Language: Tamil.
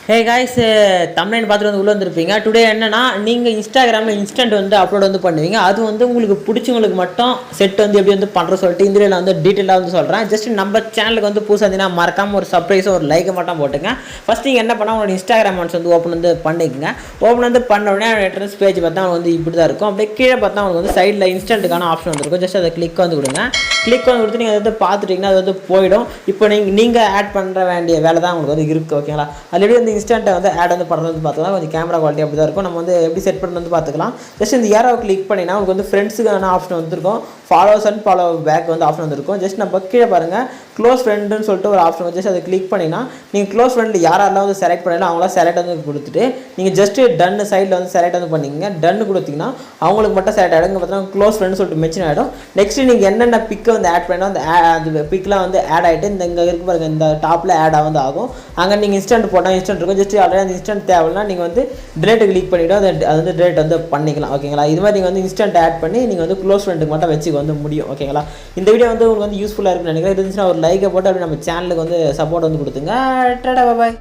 ஹே காய்ஸ், தமிழ்நாடு பார்த்துட்டு வந்து உள்ளே வந்துருப்பீங்க. டுடே என்னன்னா, நீங்கள் இன்ஸ்டாகிராமில் இன்ஸ்டன்ட் வந்து அப்லோட் வந்து பண்ணுவீங்க. அது வந்து உங்களுக்கு பிடிச்சவங்களுக்கு மட்டும் செட் வந்து எப்படி வந்து பண்ணுற சொல்லிட்டு இந்த வீடியோவில் வந்து டீட்டெயிலாக வந்து சொல்கிறேன். ஜஸ்ட் நம்ம சேனலுக்கு வந்து புதுசாக இருந்தீங்கன்னா மறக்காமல் ஒரு சர்ப்ரைஸோ ஒரு லைக்கை மட்டும் போட்டுங்க. ஃபஸ்ட் நீங்கள் என்ன பண்ணால் உங்களோட இன்ஸ்டாகிராம் அக்கௌண்ட்ஸ் வந்து ஓப்பன் வந்து பண்ணிக்கங்க. ஓப்பன் வந்து பண்ண உடனே என்ட்ரன்ஸ் பேஜ் பார்த்தா அவங்க வந்து இப்படி தான் இருக்கும். அப்படியே கீழே பார்த்தா அவங்க வந்து சைடில் இன்ஸ்டன்ட்டுக்கான ஆப்ஷன் வந்துருக்கும். ஜஸ்ட் அதை கிளிக் வந்து கொடுங்க. கிளிக் வந்து கொடுத்து நீங்கள் அதை வந்து பார்த்துட்டிங்கன்னா அது வந்து போயிடும். இப்போ நீங்கள் ஆட் பண்ணுற வேண்டிய வேலை தான் உங்களுக்கு வந்து இருக்குது. ஓகேங்களா? ஆல்ரெடி வந்து இன்ஸ்டன்ட்டை வந்து ஆட் வந்து பண்ணுறது வந்து பார்த்துக்கலாம். கொஞ்சம் கேமரா குவாலிட்டி அப்படி தான் இருக்கும். நம்ம வந்து எப்படி செட் பண்ணி வந்து பார்த்துக்கலாம். ஜஸ்ட் இந்த ஏரோவை கிளிக் பண்ணிங்கன்னா உங்களுக்கு வந்து ஃப்ரெண்ட்ஸுக்கான ஆப்ஷன் வந்துருக்கும். ஃபாலோவர்ஸ் அண்ட் ஃபாலோ பேக் வந்து ஆப்ஷன் வந்துருக்கும். ஜஸ்ட் நம்ம கீழே பாருங்கள், க்ளோஸ் ஃப்ரெண்டுன்னு சொல்லிட்டு ஒரு ஆப்ஷன் வந்து ஜஸ்ட் அதை கிளிக் பண்ணிங்கன்னா நீங்கள் க்ளோஸ் ஃப்ரெண்டில் யாரெல்லாம் வந்து செலக்ட் பண்ணலாம் அவங்களாம் செலக்ட் வந்து கொடுத்துட்டு நீங்கள் ஜஸ்ட்டு டன்னு சைடில் வந்து செலக்ட் வந்து பண்ணிங்க. டன்னு கொடுத்தீங்கன்னா அவங்களுக்கு மட்டும் செலக்ட் ஆகிடும். பார்த்தீங்கன்னா க்ளோஸ் ஃப்ரெண்ட் சொல்லிட்டு மென்ஷன் ஆகிடும். நெக்ஸ்ட்டு நீங்கள் என்னென்ன பிக்கை வந்து ஆட் பண்ணால் அந்த பிக்லாம் வந்து ஆட் ஆகிட்டு இங்கே இருக்கு பாருங்கள், இந்த டாப்பில் ஆட் வந்து ஆகும். அங்கே நீங்கள் இன்ஸ்டன்ட் போட்டால் இன்ஸ்டன்ட் இருக்கும். ஜஸ்ட் ஆல்ரெடி அந்த இன்ஸ்டன்ட் தேவைன்னா நீங்கள் வந்து டிலேட் கிளிக் பண்ணிவிட்டு அது வந்து டிலேட் வந்து பண்ணிக்கலாம். ஓகேங்களா? இது மாதிரி நீங்கள் வந்து இன்ஸ்டன்ட் ஆட் பண்ணி நீங்கள் வந்து க்ளோஸ் ஃப்ரெண்டுக்கு மட்டும் வச்சுக்க வந்து முடியும். ஓகேங்களா? இந்த வீடியோ வந்து உங்களுக்கு வந்து யூஸ்ஃபுல்லாக இருக்குன்னு நினைக்கிறேன். இருந்துச்சுன்னா ஒரு லைக்கை போட்டு அப்படி நம்ம சேனலுக்கு வந்து சப்போர்ட் வந்து கொடுத்துங்க. டாடா, பாய்.